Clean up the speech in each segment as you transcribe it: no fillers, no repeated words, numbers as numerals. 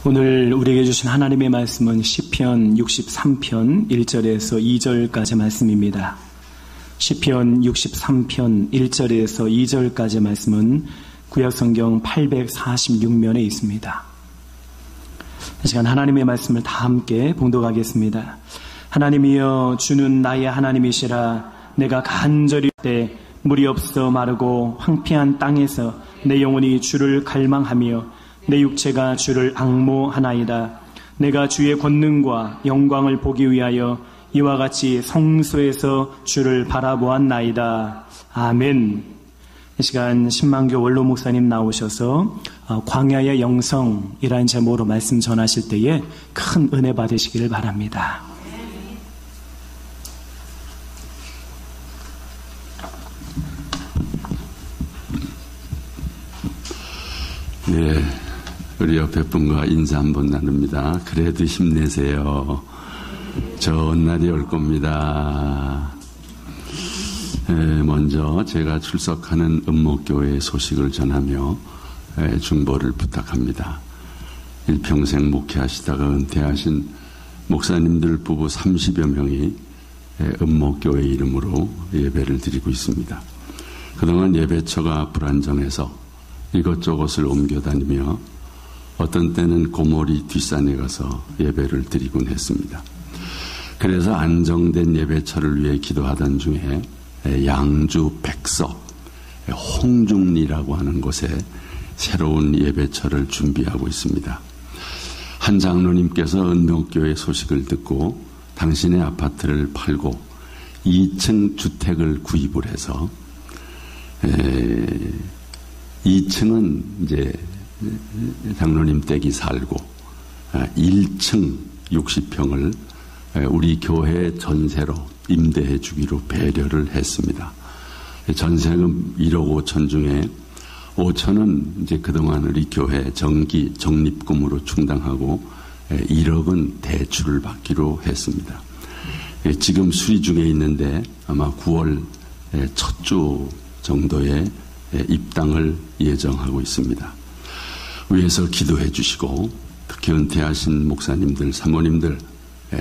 오늘 우리에게 주신 하나님의 말씀은 시편 63편 1절에서 2절까지 말씀입니다. 시편 63편 1절에서 2절까지 말씀은 구약성경 846면에 있습니다. 이 시간 하나님의 말씀을 다 함께 봉독하겠습니다. 하나님이여, 주는 나의 하나님이시라. 내가 간절히 때 물이 없어 마르고 황폐한 땅에서 내 영혼이 주를 갈망하며 내 육체가 주를 앙모하나이다. 내가 주의 권능과 영광을 보기 위하여 이와 같이 성소에서 주를 바라보았나이다. 아멘. 이 시간 신만교 원로 목사님 나오셔서 광야의 영성이라는 제목으로 말씀 전하실 때에 큰 은혜 받으시기를 바랍니다. 네, 우리 옆에 분과 인사 한번 나눕니다. 그래도 힘내세요. 좋은 날이 올 겁니다. 먼저 제가 출석하는 음목교회의 소식을 전하며 중보를 부탁합니다. 일평생 목회하시다가 은퇴하신 목사님들 부부 30여 명이 음목교회 이름으로 예배를 드리고 있습니다. 그동안 예배처가 불안정해서 이것저것을 옮겨다니며 어떤 때는 고모리 뒷산에 가서 예배를 드리곤 했습니다. 그래서 안정된 예배처를 위해 기도하던 중에 양주 백석 홍중리라고 하는 곳에 새로운 예배처를 준비하고 있습니다. 한 장로님께서 은목교회 소식을 듣고 당신의 아파트를 팔고 2층 주택을 구입을 해서 2층은 이제 장로님 댁이 살고 1층 60평을 우리 교회 전세로 임대해 주기로 배려를 했습니다. 전세금 1억 5천 중에 5천은 이제 그동안 우리 교회 정기 적립금으로 충당하고 1억은 대출을 받기로 했습니다. 지금 수리 중에 있는데 아마 9월 첫 주 정도에 입당을 예정하고 있습니다. 위에서 기도해 주시고 특히 은퇴하신 목사님들, 사모님들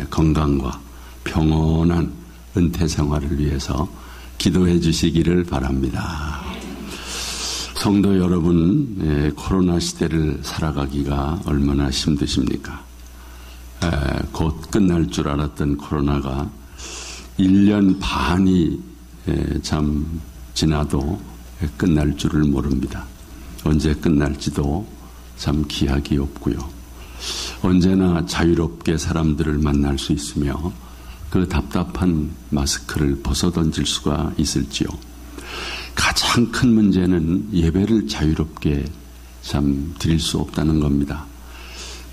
건강과 평온한 은퇴 생활을 위해서 기도해 주시기를 바랍니다. 성도 여러분, 코로나 시대를 살아가기가 얼마나 힘드십니까? 곧 끝날 줄 알았던 코로나가 1년 반이 참 지나도 끝날 줄을 모릅니다. 언제 끝날지도 참 기약이 없고요. 언제나 자유롭게 사람들을 만날 수 있으며 그 답답한 마스크를 벗어던질 수가 있을지요. 가장 큰 문제는 예배를 자유롭게 참 드릴 수 없다는 겁니다.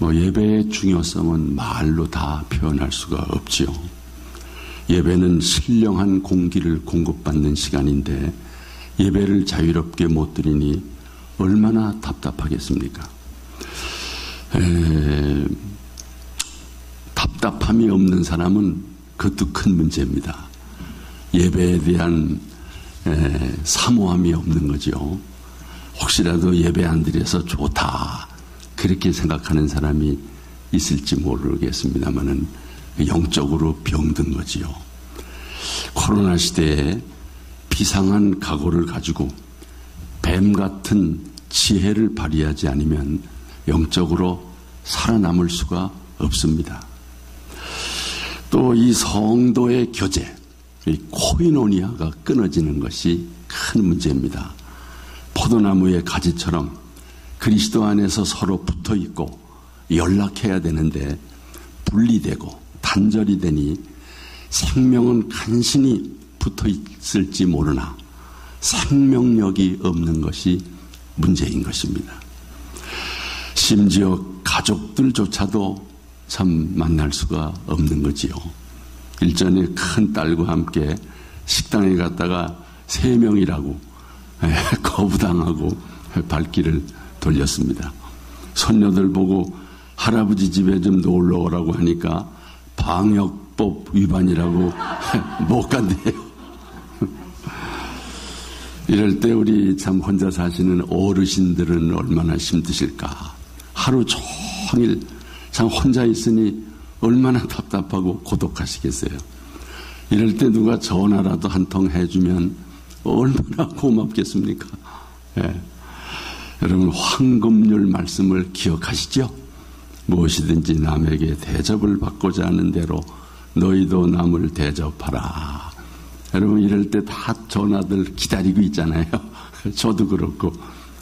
예배의 중요성은 말로 다 표현할 수가 없지요. 예배는 신령한 공기를 공급받는 시간인데 예배를 자유롭게 못 드리니 얼마나 답답하겠습니까? 답답함이 없는 사람은 그것도 큰 문제입니다. 예배에 대한 사모함이 없는 거죠. 혹시라도 예배 안 드려서 좋다 그렇게 생각하는 사람이 있을지 모르겠습니다만은 영적으로 병든 거지요. 코로나 시대에 비상한 각오를 가지고 뱀 같은 지혜를 발휘하지 않으면 영적으로 살아남을 수가 없습니다. 또 이 성도의 교제, 이 코이노니아가 끊어지는 것이 큰 문제입니다. 포도나무의 가지처럼 그리스도 안에서 서로 붙어 있고 연락해야 되는데 분리되고 단절이 되니 생명은 간신히 붙어 있을지 모르나 생명력이 없는 것이 문제인 것입니다. 심지어 가족들조차도 참 만날 수가 없는 거지요. 일전에 큰 딸과 함께 식당에 갔다가 3명이라고 거부당하고 발길을 돌렸습니다. 손녀들 보고 할아버지 집에 좀 놀러 오라고 하니까 방역법 위반이라고 못 간대요. 이럴 때 우리 참 혼자 사시는 어르신들은 얼마나 힘드실까. 하루 종일 참 혼자 있으니 얼마나 답답하고 고독하시겠어요. 이럴 때 누가 전화라도 한 통 해주면 얼마나 고맙겠습니까? 예. 여러분, 황금률 말씀을 기억하시죠? 무엇이든지 남에게 대접을 받고자 하는 대로 너희도 남을 대접하라. 여러분, 이럴 때 다 전화들 기다리고 있잖아요. 저도 그렇고.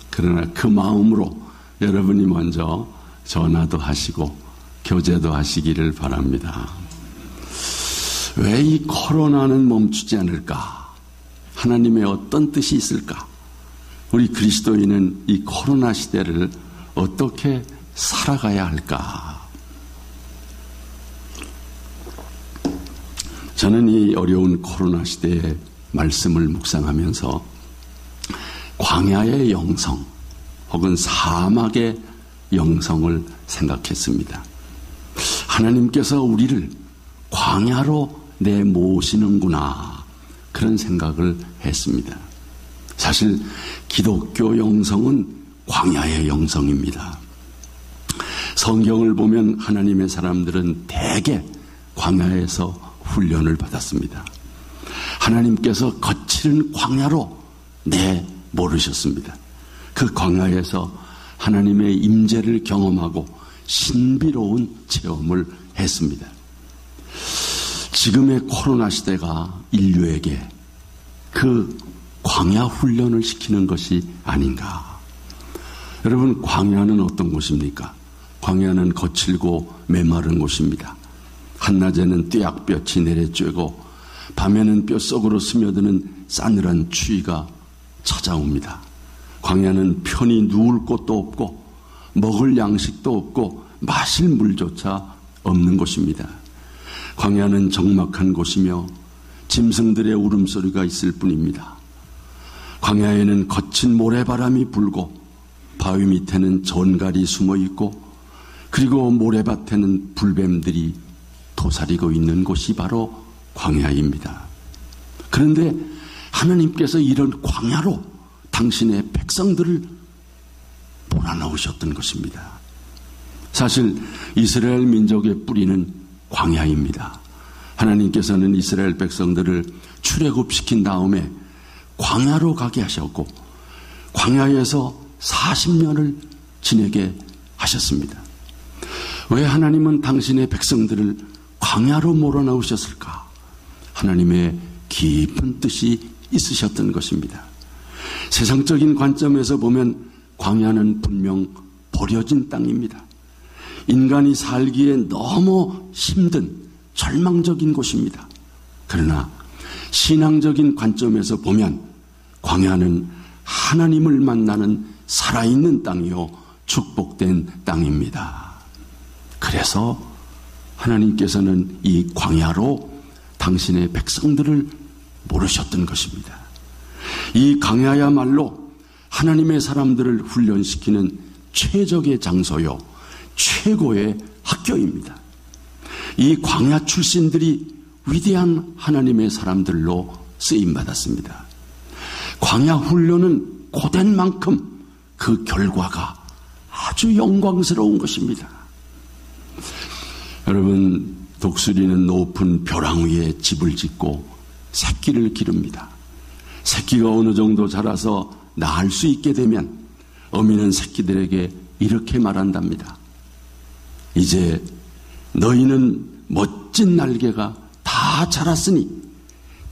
그러나 그 마음으로 여러분이 먼저 전화도 하시고 교제도 하시기를 바랍니다. 왜 이 코로나는 멈추지 않을까? 하나님의 어떤 뜻이 있을까? 우리 그리스도인은 이 코로나 시대를 어떻게 살아가야 할까? 저는 이 어려운 코로나 시대의 말씀을 묵상하면서 광야의 영성 혹은 사막의 영성을 생각했습니다. 하나님께서 우리를 광야로 내모시는구나, 그런 생각을 했습니다. 사실 기독교 영성은 광야의 영성입니다. 성경을 보면 하나님의 사람들은 대개 광야에서 훈련을 받았습니다. 하나님께서 거칠은 광야로 내모르셨습니다. 그 광야에서 하나님의 임재를 경험하고 신비로운 체험을 했습니다. 지금의 코로나 시대가 인류에게 그 광야 훈련을 시키는 것이 아닌가. 여러분, 광야는 어떤 곳입니까? 광야는 거칠고 메마른 곳입니다. 한낮에는 뙤약볕이 내려쬐고 밤에는 뼛속으로 스며드는 싸늘한 추위가 찾아옵니다. 광야는 편히 누울 곳도 없고 먹을 양식도 없고 마실 물조차 없는 곳입니다. 광야는 적막한 곳이며 짐승들의 울음소리가 있을 뿐입니다. 광야에는 거친 모래바람이 불고 바위 밑에는 전갈이 숨어 있고 그리고 모래밭에는 불뱀들이 도사리고 있는 곳이 바로 광야입니다. 그런데 하나님께서 이런 광야로 당신의 백성들을 몰아넣으셨던 것입니다. 사실 이스라엘 민족의 뿌리는 광야입니다. 하나님께서는 이스라엘 백성들을 출애굽시킨 다음에 광야로 가게 하셨고 광야에서 40년을 지내게 하셨습니다. 왜 하나님은 당신의 백성들을 광야로 몰아넣으셨을까? 하나님의 깊은 뜻이 있으셨던 것입니다. 세상적인 관점에서 보면 광야는 분명 버려진 땅입니다. 인간이 살기에 너무 힘든 절망적인 곳입니다. 그러나 신앙적인 관점에서 보면 광야는 하나님을 만나는 살아있는 땅이요 축복된 땅입니다. 그래서 하나님께서는 이 광야로 당신의 백성들을 모르셨던 것입니다. 이 광야야말로 하나님의 사람들을 훈련시키는 최적의 장소요 최고의 학교입니다. 이 광야 출신들이 위대한 하나님의 사람들로 쓰임받았습니다. 광야 훈련은 고된 만큼 그 결과가 아주 영광스러운 것입니다. 여러분, 독수리는 높은 벼랑 위에 집을 짓고 새끼를 기릅니다. 새끼가 어느 정도 자라서 낳을 수 있게 되면 어미는 새끼들에게 이렇게 말한답니다. 이제 너희는 멋진 날개가 다 자랐으니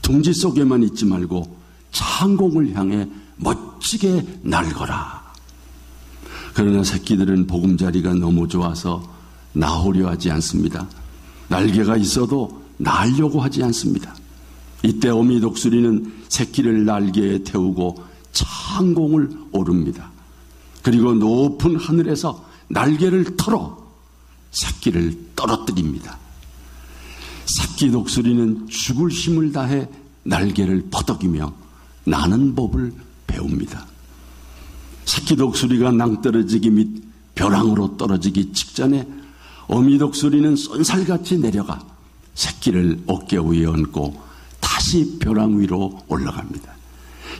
둥지 속에만 있지 말고 창공을 향해 멋지게 날거라. 그러나 새끼들은 보금자리가 너무 좋아서 나오려 하지 않습니다. 날개가 있어도 날려고 하지 않습니다. 이때 어미 독수리는 새끼를 날개에 태우고 창공을 오릅니다. 그리고 높은 하늘에서 날개를 털어 새끼를 떨어뜨립니다. 새끼 독수리는 죽을 힘을 다해 날개를 퍼덕이며 나는 법을 배웁니다. 새끼 독수리가 낭떠러지기 및 벼랑으로 떨어지기 직전에 어미 독수리는 쏜살같이 내려가 새끼를 어깨 위에 얹고 다시 벼랑 위로 올라갑니다.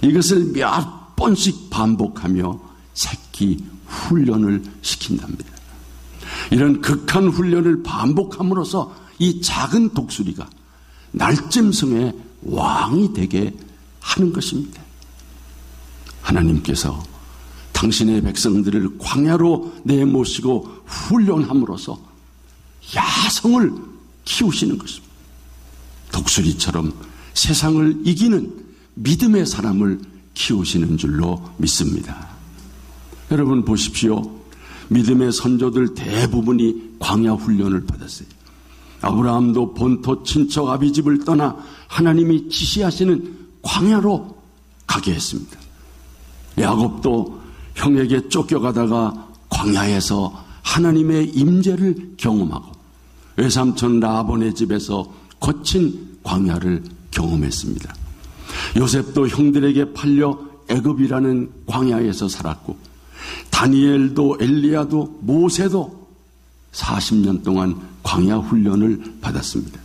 이것을 몇 번씩 반복하며 새끼 훈련을 시킨답니다. 이런 극한 훈련을 반복함으로써 이 작은 독수리가 날짐승의 왕이 되게 하는 것입니다. 하나님께서 당신의 백성들을 광야로 내모시고 훈련함으로써 야성을 키우시는 것입니다. 독수리처럼 세상을 이기는 믿음의 사람을 키우시는 줄로 믿습니다. 여러분 보십시오. 믿음의 선조들 대부분이 광야 훈련을 받았어요. 아브라함도 본토 친척 아비집을 떠나 하나님이 지시하시는 광야로 가게 했습니다. 야곱도 형에게 쫓겨가다가 광야에서 하나님의 임재를 경험하고 외삼촌 라본의 집에서 거친 광야를 경험했습니다. 요셉도 형들에게 팔려 애굽이라는 광야에서 살았고 다니엘도 엘리야도 모세도 40년 동안 광야 훈련을 받았습니다.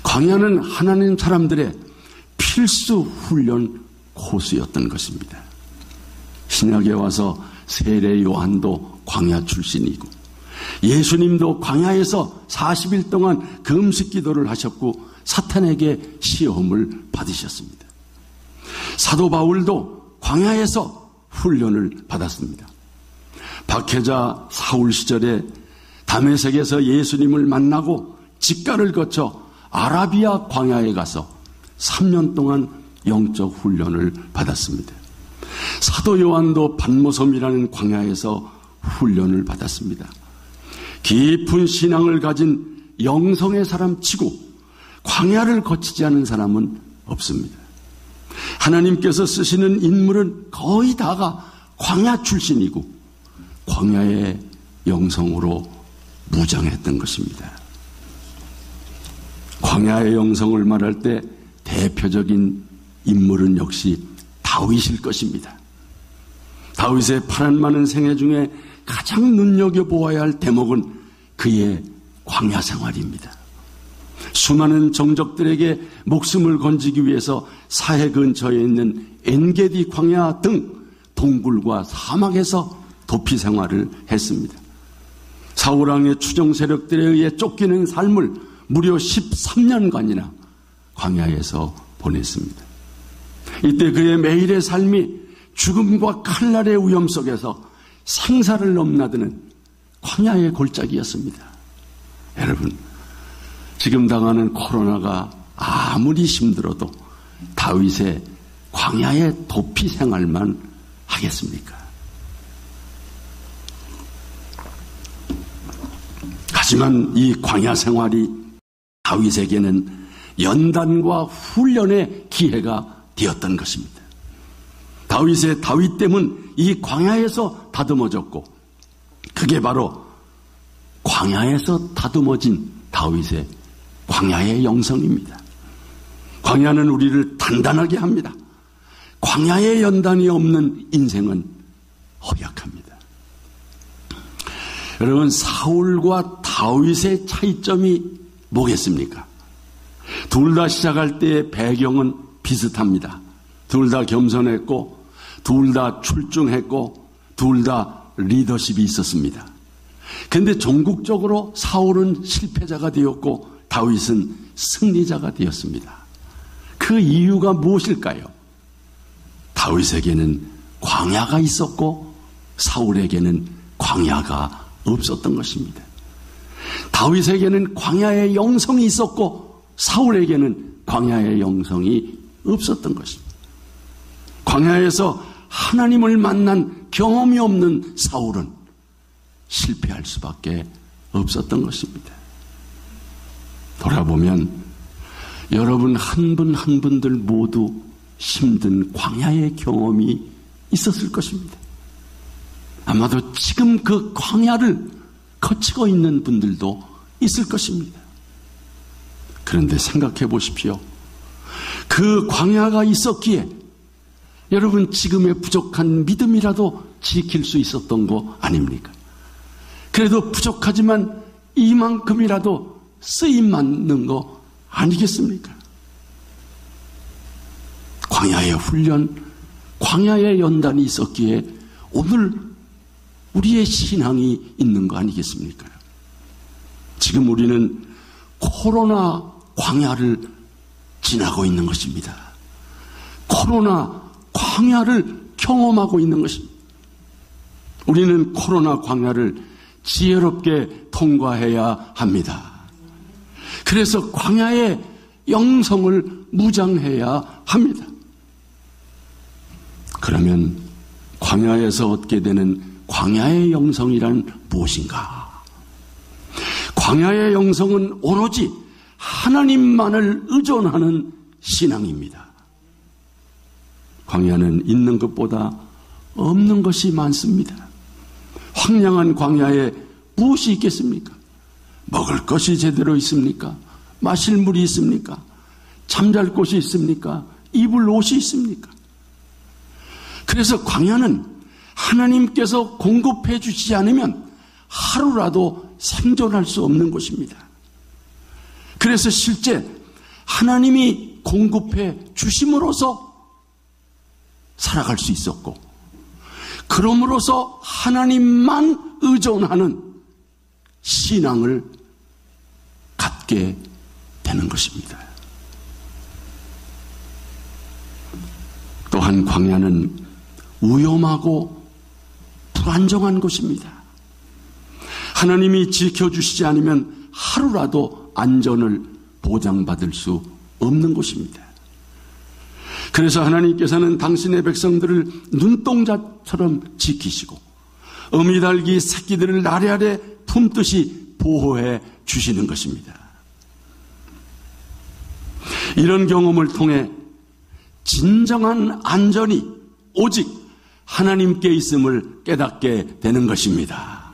광야는 하나님 사람들의 필수 훈련 코스였던 것입니다. 신약에 와서 세례 요한도 광야 출신이고 예수님도 광야에서 40일 동안 금식 기도를 하셨고 사탄에게 시험을 받으셨습니다. 사도 바울도 광야에서 훈련을 받았습니다. 박해자 사울 시절에 다메섹에서 예수님을 만나고 직가를 거쳐 아라비아 광야에 가서 3년 동안 영적 훈련을 받았습니다. 사도 요한도 반모섬이라는 광야에서 훈련을 받았습니다. 깊은 신앙을 가진 영성의 사람 치고 광야를 거치지 않은 사람은 없습니다. 하나님께서 쓰시는 인물은 거의 다가 광야 출신이고 광야의 영성으로 무장했던 것입니다. 광야의 영성을 말할 때 대표적인 인물은 역시 다윗일 것입니다. 다윗의 파란 많은 생애 중에 가장 눈여겨보아야 할 대목은 그의 광야 생활입니다. 수많은 정적들에게 목숨을 건지기 위해서 사해 근처에 있는 엔게디 광야 등 동굴과 사막에서 도피 생활을 했습니다. 사울왕의 추종 세력들에 의해 쫓기는 삶을 무려 13년간이나 광야에서 보냈습니다. 이때 그의 매일의 삶이 죽음과 칼날의 위험 속에서 생사를 넘나드는 광야의 골짜기였습니다. 여러분, 지금 당하는 코로나가 아무리 힘들어도 다윗의 광야의 도피 생활만 하겠습니까? 하지만 이 광야 생활이 다윗에게는 연단과 훈련의 기회가 되었던 것입니다. 다윗의 다윗됨은 이 광야에서 다듬어졌고 그게 바로 광야에서 다듬어진 다윗의 광야의 영성입니다. 광야는 우리를 단단하게 합니다. 광야의 연단이 없는 인생은 허약합니다. 여러분, 사울과 다윗의 차이점이 뭐겠습니까? 둘 다 시작할 때의 배경은 비슷합니다. 둘 다 겸손했고 둘 다 출중했고 둘 다 리더십이 있었습니다. 그런데 종국적으로 사울은 실패자가 되었고 다윗은 승리자가 되었습니다. 그 이유가 무엇일까요? 다윗에게는 광야가 있었고 사울에게는 광야가 없었던 것입니다. 다윗에게는 광야의 영성이 있었고 사울에게는 광야의 영성이 없었던 것입니다. 광야에서 하나님을 만난 경험이 없는 사울은 실패할 수밖에 없었던 것입니다. 돌아보면 여러분 한 분 한 분들 모두 힘든 광야의 경험이 있었을 것입니다. 아마도 지금 그 광야를 거치고 있는 분들도 있을 것입니다. 그런데 생각해 보십시오. 그 광야가 있었기에 여러분 지금의 부족한 믿음이라도 지킬 수 있었던 거 아닙니까? 그래도 부족하지만 이만큼이라도 쓰임 맞는 거 아니겠습니까? 광야의 훈련, 광야의 연단이 있었기에 오늘 우리의 신앙이 있는 거 아니겠습니까? 지금 우리는 코로나 광야를 지나고 있는 것입니다. 코로나 광야를 경험하고 있는 것입니다. 우리는 코로나 광야를 지혜롭게 통과해야 합니다. 그래서 광야의 영성을 무장해야 합니다. 그러면 광야에서 얻게 되는 광야의 영성이란 무엇인가? 광야의 영성은 오로지 하나님만을 의존하는 신앙입니다. 광야는 있는 것보다 없는 것이 많습니다. 황량한 광야에 무엇이 있겠습니까? 먹을 것이 제대로 있습니까? 마실 물이 있습니까? 잠잘 곳이 있습니까? 입을 옷이 있습니까? 그래서 광야는 하나님께서 공급해 주시지 않으면 하루라도 생존할 수 없는 곳입니다. 그래서 실제 하나님이 공급해 주심으로써 살아갈 수 있었고, 그럼으로써 하나님만 의존하는 신앙을 갖게 되는 것입니다. 또한 광야는 위험하고 불안정한 곳입니다. 하나님이 지켜주시지 않으면 하루라도 안전을 보장받을 수 없는 곳입니다. 그래서 하나님께서는 당신의 백성들을 눈동자처럼 지키시고 어미달기 새끼들을 아래아래 품듯이 보호해 주시는 것입니다. 이런 경험을 통해 진정한 안전이 오직 하나님께 있음을 깨닫게 되는 것입니다.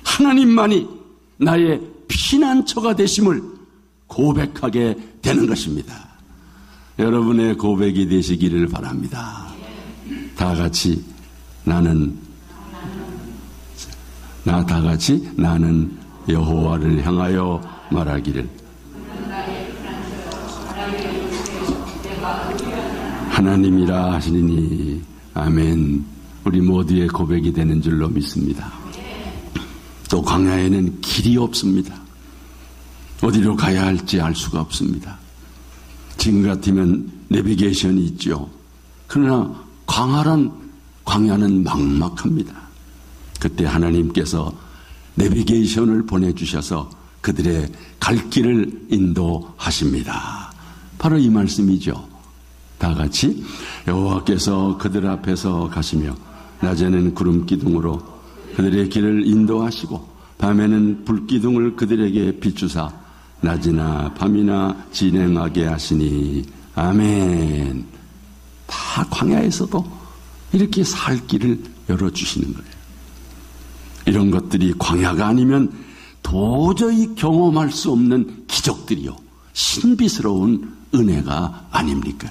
하나님만이 나의 피난처가 되심을 고백하게 되는 것입니다. 여러분의 고백이 되시기를 바랍니다. 다 같이 나는 여호와를 향하여 말하기를 하나님이라 하시니 아멘. 우리 모두의 고백이 되는 줄로 믿습니다. 또 광야에는 길이 없습니다. 어디로 가야 할지 알 수가 없습니다. 지금 같으면 내비게이션이 있죠. 그러나 광야는 막막합니다. 그때 하나님께서 내비게이션을 보내주셔서 그들의 갈 길을 인도하십니다. 바로 이 말씀이죠. 다 같이 여호와께서 그들 앞에서 가시며 낮에는 구름 기둥으로 그들의 길을 인도하시고 밤에는 불기둥을 그들에게 비추사 낮이나 밤이나 진행하게 하시니 아멘. 다 광야에서도 이렇게 살 길을 열어주시는 거예요. 이런 것들이 광야가 아니면 도저히 경험할 수 없는 기적들이요, 신비스러운 은혜가 아닙니까?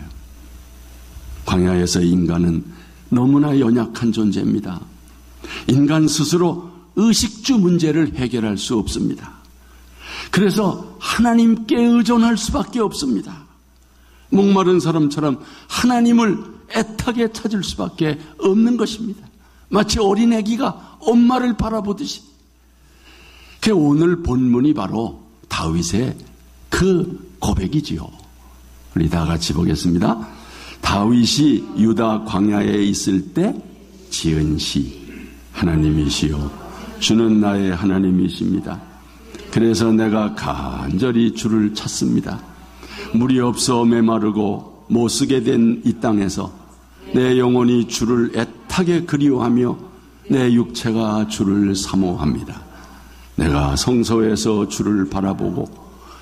광야에서 인간은 너무나 연약한 존재입니다. 인간 스스로 의식주 문제를 해결할 수 없습니다. 그래서 하나님께 의존할 수밖에 없습니다. 목마른 사람처럼 하나님을 애타게 찾을 수밖에 없는 것입니다. 마치 어린애기가 엄마를 바라보듯이. 그 오늘 본문이 바로 다윗의 그 고백이지요. 우리 다 같이 보겠습니다. 다윗이 유다 광야에 있을 때 지은 시. 하나님이시여 주는 나의 하나님이십니다. 그래서 내가 간절히 주를 찾습니다. 물이 없어 메마르고 못쓰게 된 이 땅에서 내 영혼이 주를 애타게 그리워하며 내 육체가 주를 사모합니다. 내가 성소에서 주를 바라보고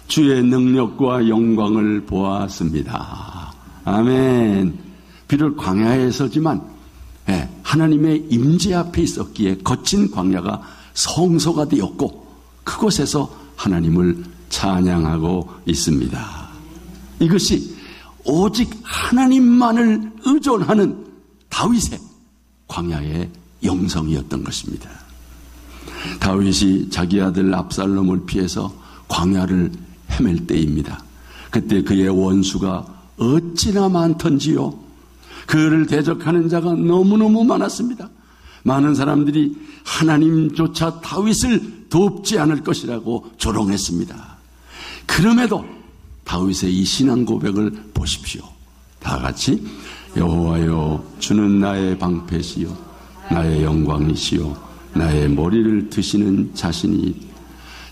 주의 능력과 영광을 보았습니다. 아멘. 비록 광야에서지만 하나님의 임재 앞에 있었기에 거친 광야가 성소가 되었고 그곳에서 하나님을 찬양하고 있습니다. 이것이 오직 하나님만을 의존하는 다윗의 광야의 영성이었던 것입니다. 다윗이 자기 아들 압살롬을 피해서 광야를 헤맬 때입니다. 그때 그의 원수가 어찌나 많던지요. 그를 대적하는 자가 너무너무 많았습니다. 많은 사람들이 하나님조차 다윗을 돕지 않을 것이라고 조롱했습니다. 그럼에도 다윗의 이 신앙 고백을 보십시오. 다 같이 여호와여 주는 나의 방패시요 나의 영광이시요 나의 머리를 드시는 자신이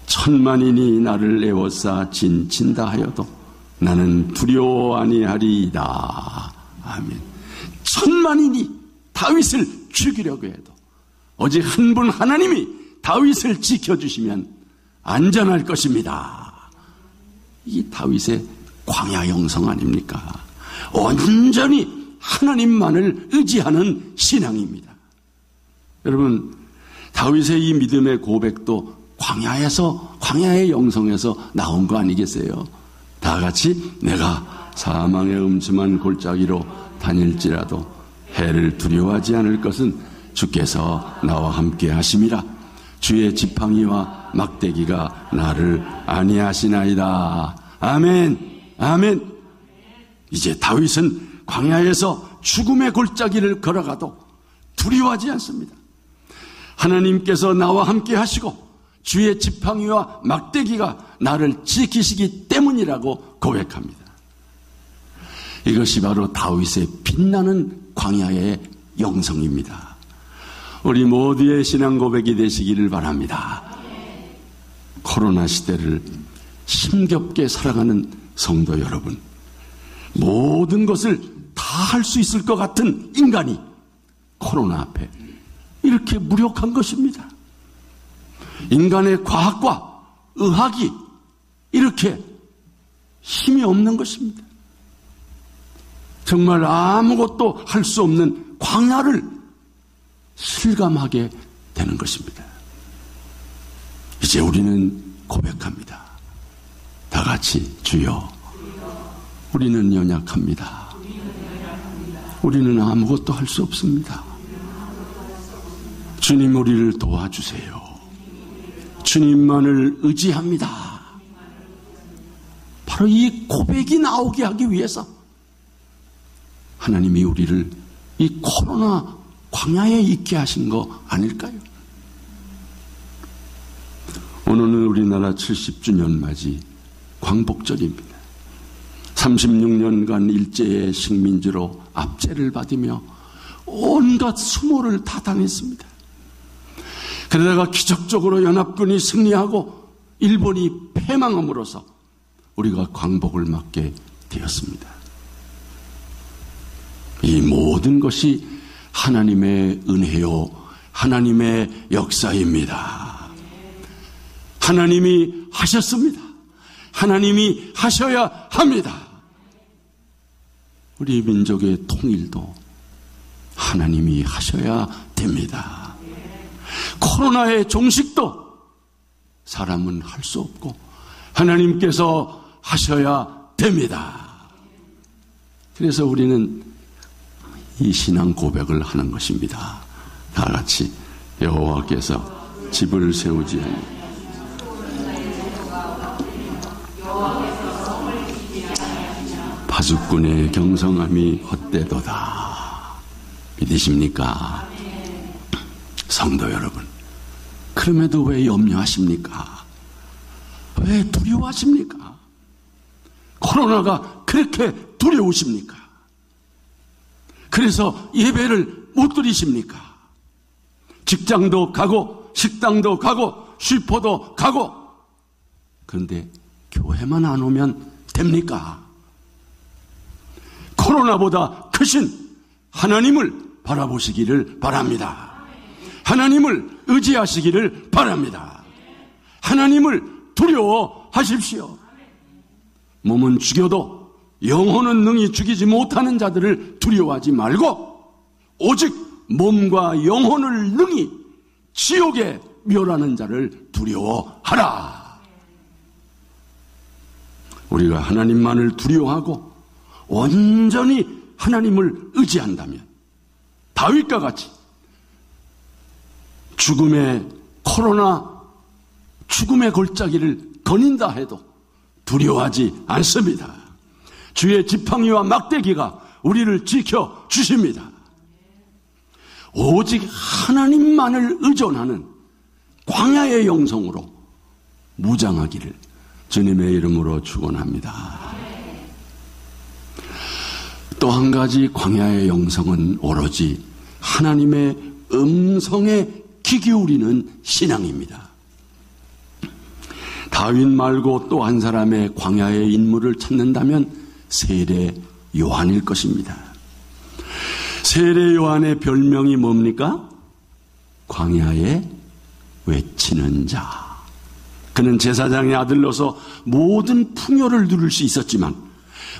천만인이 나를 애워싸 진친다 하여도 나는 두려워 아니하리이다. 아멘. 천만인이 다윗을 죽이려고 해도 오직 한 분 하나님이 다윗을 지켜주시면 안전할 것입니다. 이 다윗의 광야 영성 아닙니까? 온전히 하나님만을 의지하는 신앙입니다. 여러분, 다윗의 이 믿음의 고백도 광야의 영성에서 나온 거 아니겠어요? 다 같이 내가 사망의 음침한 골짜기로 다닐지라도 해를 두려워하지 않을 것은 주께서 나와 함께 하심이라. 주의 지팡이와 막대기가 나를 안위하시나이다. 아멘. 아멘. 이제 다윗은 광야에서 죽음의 골짜기를 걸어가도 두려워하지 않습니다. 하나님께서 나와 함께 하시고 주의 지팡이와 막대기가 나를 지키시기 때문이라고 고백합니다. 이것이 바로 다윗의 빛나는 광야의 영성입니다. 우리 모두의 신앙 고백이 되시기를 바랍니다. 코로나 시대를 힘겹게 살아가는 성도 여러분, 모든 것을 다 할 수 있을 것 같은 인간이 코로나 앞에 이렇게 무력한 것입니다. 인간의 과학과 의학이 이렇게 힘이 없는 것입니다. 정말 아무것도 할 수 없는 광야를 실감하게 되는 것입니다. 이제 우리는 고백합니다. 다 같이 주여, 우리는 연약합니다. 우리는 아무것도 할 수 없습니다. 주님, 우리를 도와주세요. 주님만을 의지합니다. 바로 이 고백이 나오게 하기 위해서 하나님이 우리를 이 코로나 광야에 있게 하신 거 아닐까요? 오늘은 우리나라 70주년 맞이 광복절입니다. 36년간 일제의 식민지로 압제를 받으며 온갖 수모를 다 당했습니다. 그러다가 기적적으로 연합군이 승리하고 일본이 패망함으로써 우리가 광복을 맞게 되었습니다. 이 모든 것이 하나님의 은혜요, 하나님의 역사입니다. 하나님이 하셨습니다. 하나님이 하셔야 합니다. 우리 민족의 통일도 하나님이 하셔야 됩니다. 코로나의 종식도 사람은 할 수 없고 하나님께서 하셔야 됩니다. 그래서 우리는 이 신앙 고백을 하는 것입니다. 다 같이 여호와께서 집을 세우지 않는 파수꾼의 경성함이 헛되도다. 믿으십니까? 성도 여러분, 그럼에도 왜 염려하십니까? 왜 두려워하십니까? 코로나가 그렇게 두려우십니까? 그래서 예배를 못 드리십니까? 직장도 가고 식당도 가고 슈퍼도 가고, 그런데 교회만 안 오면 됩니까? 코로나보다 크신 하나님을 바라보시기를 바랍니다. 하나님을 의지하시기를 바랍니다. 하나님을 두려워하십시오. 몸은 죽여도 영혼은 능히 죽이지 못하는 자들을 두려워하지 말고 오직 몸과 영혼을 능히 지옥에 멸하는 자를 두려워하라. 우리가 하나님만을 두려워하고 온전히 하나님을 의지한다면 다윗과 같이 죽음의 골짜기를 거닌다 해도 두려워하지 않습니다. 주의 지팡이와 막대기가 우리를 지켜주십니다. 오직 하나님만을 의존하는 광야의 영성으로 무장하기를 주님의 이름으로 축원합니다. 또 한 가지 광야의 영성은 오로지 하나님의 음성에 귀 기울이는 신앙입니다. 다윗 말고 또 한 사람의 광야의 인물을 찾는다면 세례 요한일 것입니다. 세례 요한의 별명이 뭡니까? 광야에 외치는 자. 그는 제사장의 아들로서 모든 풍요를 누릴 수 있었지만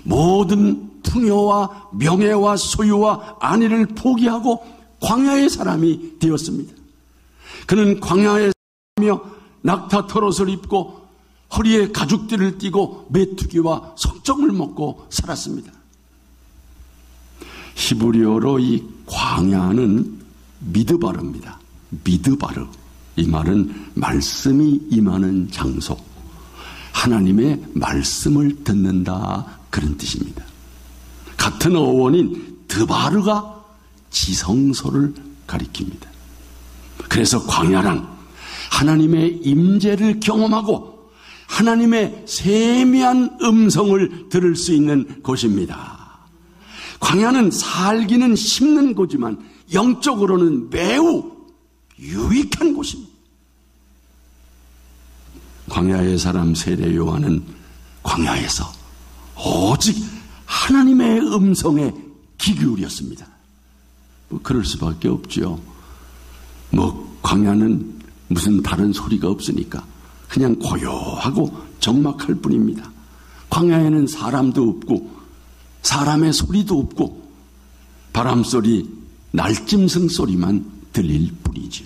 모든 풍요와 명예와 소유와 안위를 포기하고 광야의 사람이 되었습니다. 그는 광야에 살며 낙타 털옷을 입고 허리에 가죽띠를 띠고 메뚜기와 석정을 먹고 살았습니다. 히브리어로 이 광야는 미드바르입니다. 미드바르. 이 말은 말씀이 임하는 장소, 하나님의 말씀을 듣는다, 그런 뜻입니다. 같은 어원인 드바르가 지성소를 가리킵니다. 그래서 광야란 하나님의 임재를 경험하고 하나님의 세미한 음성을 들을 수 있는 곳입니다. 광야는 살기는 힘든 곳이지만 영적으로는 매우 유익한 곳입니다. 광야의 사람 세례 요한은 광야에서 오직 하나님의 음성에 귀 기울였습니다. 그럴 수밖에 없죠. 광야는 무슨 다른 소리가 없으니까 그냥 고요하고 적막할 뿐입니다. 광야에는 사람도 없고 사람의 소리도 없고 바람소리, 날짐승 소리만 들릴 뿐이죠.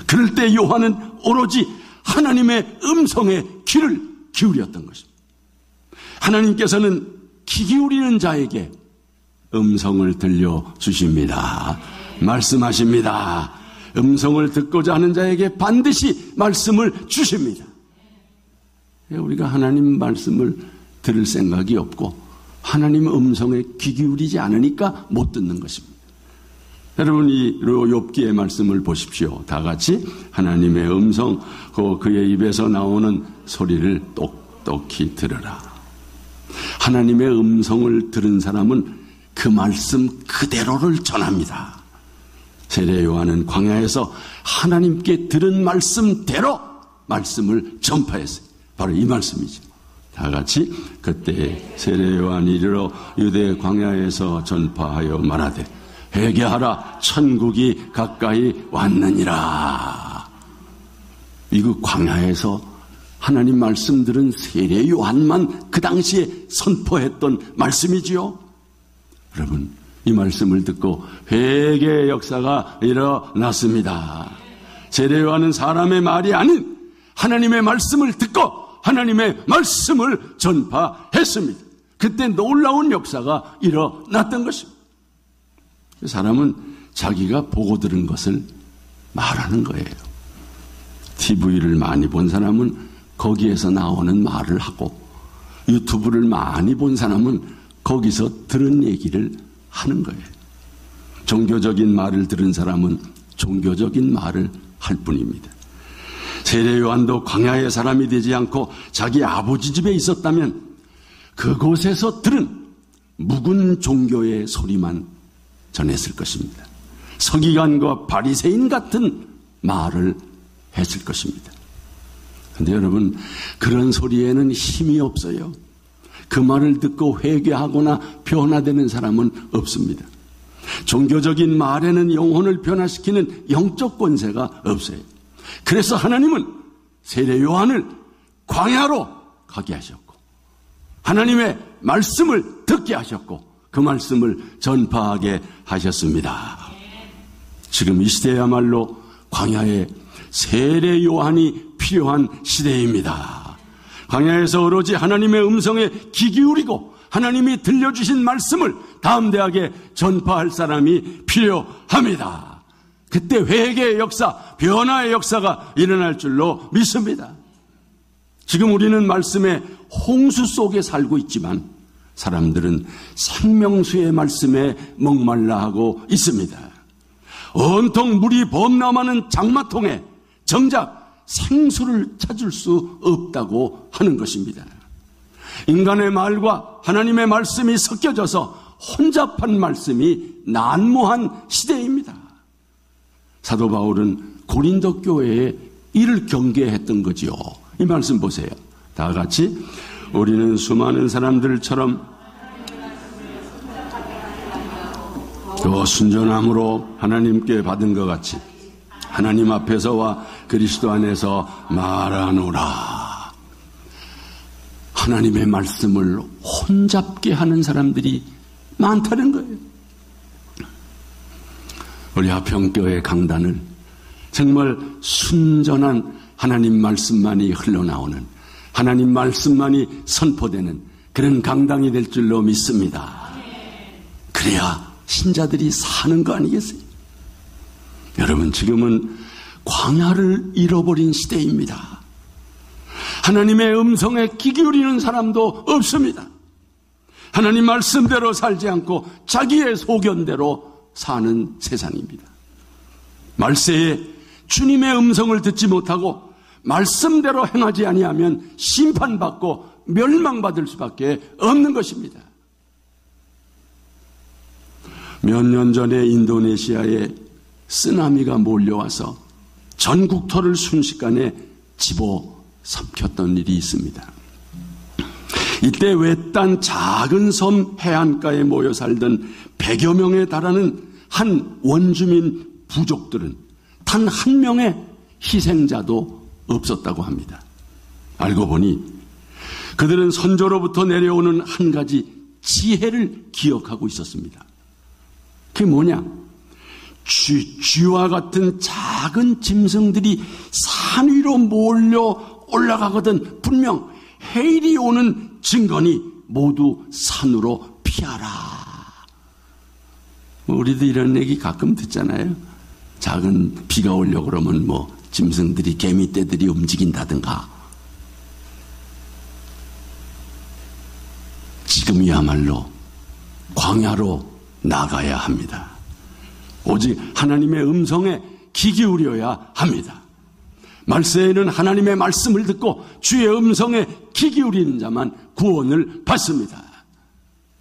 그럴 때 요한은 오로지 하나님의 음성에 귀를 기울였던 것입니다. 하나님께서는 귀 기울이는 자에게 음성을 들려주십니다. 말씀하십니다. 음성을 듣고자 하는 자에게 반드시 말씀을 주십니다. 우리가 하나님 말씀을 들을 생각이 없고 하나님 음성에 귀 기울이지 않으니까 못 듣는 것입니다. 여러분, 이 욥기의 말씀을 보십시오. 다 같이 하나님의 음성, 그의 입에서 나오는 소리를 똑똑히 들으라. 하나님의 음성을 들은 사람은 그 말씀 그대로를 전합니다. 세례 요한은 광야에서 하나님께 들은 말씀대로 말씀을 전파했어요. 바로 이 말씀이죠. 다 같이 그때 세례 요한이 이르러 유대 광야에서 전파하여 말하되 회개하라, 천국이 가까이 왔느니라. 이거 광야에서 하나님 말씀 들은 세례 요한만 그 당시에 선포했던 말씀이지요. 여러분, 이 말씀을 듣고 회개의 역사가 일어났습니다. 세례 요한은 사람의 말이 아닌 하나님의 말씀을 듣고 하나님의 말씀을 전파했습니다. 그때 놀라운 역사가 일어났던 것입니다. 사람은 자기가 보고 들은 것을 말하는 거예요. TV를 많이 본 사람은 거기에서 나오는 말을 하고 유튜브를 많이 본 사람은 거기서 들은 얘기를 하는 거예요. 종교적인 말을 들은 사람은 종교적인 말을 할 뿐입니다. 세례 요한도 광야의 사람이 되지 않고 자기 아버지 집에 있었다면 그곳에서 들은 묵은 종교의 소리만 전했을 것입니다. 서기관과 바리새인 같은 말을 했을 것입니다. 그런데 여러분, 그런 소리에는 힘이 없어요. 그 말을 듣고 회개하거나 변화되는 사람은 없습니다. 종교적인 말에는 영혼을 변화시키는 영적 권세가 없어요. 그래서 하나님은 세례 요한을 광야로 가게 하셨고 하나님의 말씀을 듣게 하셨고 그 말씀을 전파하게 하셨습니다. 지금 이 시대야말로 광야에 세례 요한이 필요한 시대입니다. 광야에서 오로지 하나님의 음성에 귀 기울이고 하나님이 들려주신 말씀을 담대하게 전파할 사람이 필요합니다. 그때 회개의 역사, 변화의 역사가 일어날 줄로 믿습니다. 지금 우리는 말씀의 홍수 속에 살고 있지만 사람들은 생명수의 말씀에 목말라 하고 있습니다. 온통 물이 범람하는 장마통에 정작 생수를 찾을 수 없다고 하는 것입니다. 인간의 말과 하나님의 말씀이 섞여져서 혼잡한 말씀이 난무한 시대입니다. 사도 바울은 고린도 교회에 이를 경계했던 거지요. 이 말씀 보세요. 다 같이 우리는 수많은 사람들처럼 또 순전함으로 하나님께 받은 것 같이 하나님 앞에서와 그리스도 안에서 말하노라. 하나님의 말씀을 혼잡게 하는 사람들이 많다는 거예요. 우리 하평교회 강단을 정말 순전한 하나님 말씀만이 흘러나오는, 하나님 말씀만이 선포되는 그런 강당이 될 줄로 믿습니다. 그래야 신자들이 사는 거 아니겠어요? 여러분, 지금은 광야를 잃어버린 시대입니다. 하나님의 음성에 귀 기울이는 사람도 없습니다. 하나님 말씀대로 살지 않고 자기의 소견대로 사는 세상입니다. 말세에 주님의 음성을 듣지 못하고 말씀대로 행하지 아니하면 심판받고 멸망받을 수밖에 없는 것입니다. 몇 년 전에 인도네시아에 쓰나미가 몰려와서 전 국토를 순식간에 집어삼켰던 일이 있습니다. 이때 외딴 작은 섬 해안가에 모여 살던 100여 명에 달하는 한 원주민 부족들은 단 한 명의 희생자도 없었다고 합니다. 알고 보니 그들은 선조로부터 내려오는 한 가지 지혜를 기억하고 있었습니다. 그게 뭐냐? 쥐와 같은 작은 짐승들이 산 위로 몰려 올라가거든 분명 해일이 오는 증거니 모두 산으로 피하라. 우리도 이런 얘기 가끔 듣잖아요. 작은 비가 오려고 그러면 짐승들이, 개미떼들이 움직인다든가. 지금이야말로 광야로 나가야 합니다. 오직 하나님의 음성에 귀 기울여야 합니다. 말세에는 하나님의 말씀을 듣고 주의 음성에 귀 기울이는 자만 구원을 받습니다.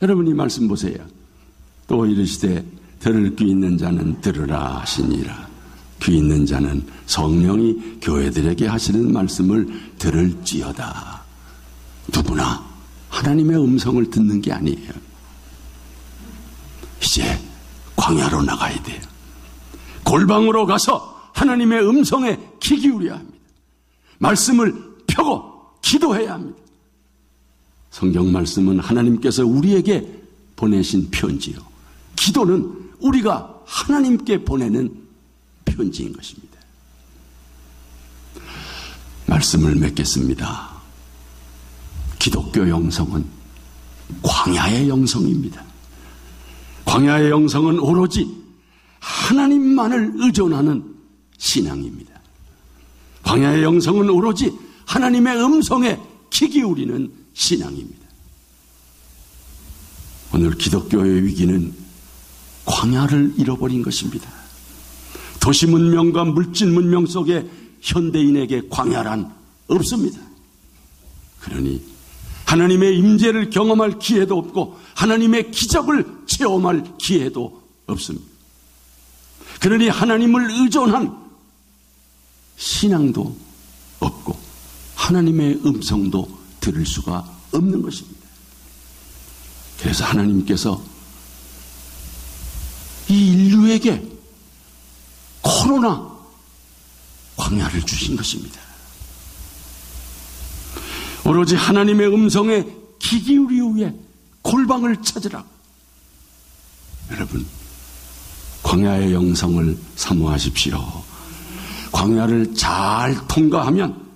여러분, 이 말씀 보세요. 또 이르시되 들을 귀 있는 자는 들으라 하시니라. 귀 있는 자는 성령이 교회들에게 하시는 말씀을 들을지어다. 누구나 하나님의 음성을 듣는 게 아니에요. 이제 광야로 나가야 돼요. 골방으로 가서 하나님의 음성에 귀 기울여야 합니다. 말씀을 펴고 기도해야 합니다. 성경 말씀은 하나님께서 우리에게 보내신 편지요. 기도는 우리가 하나님께 보내는 편지인 것입니다. 말씀을 맺겠습니다. 기독교 영성은 광야의 영성입니다. 광야의 영성은 오로지 하나님만을 의존하는 신앙입니다. 광야의 영성은 오로지 하나님의 음성에 귀 기울이는 신앙입니다. 오늘 기독교의 위기는 광야를 잃어버린 것입니다. 도시 문명과 물질 문명 속에 현대인에게 광야란 없습니다. 그러니 하나님의 임재를 경험할 기회도 없고 하나님의 기적을 체험할 기회도 없습니다. 그러니 하나님을 의존한 신앙도 없고 하나님의 음성도 들을 수가 없는 것입니다. 그래서 하나님께서 이 인류에게 코로나 광야를 주신 것입니다. 오로지 하나님의 음성에 귀 기울이기 위해 골방을 찾으라. 여러분, 광야의 영성을 사모하십시오. 광야를 잘 통과하면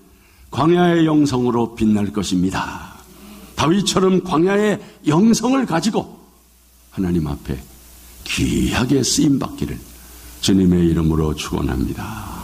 광야의 영성으로 빛날 것입니다. 다윗처럼 광야의 영성을 가지고 하나님 앞에 귀하게 쓰임받기를 주님의 이름으로 축원합니다.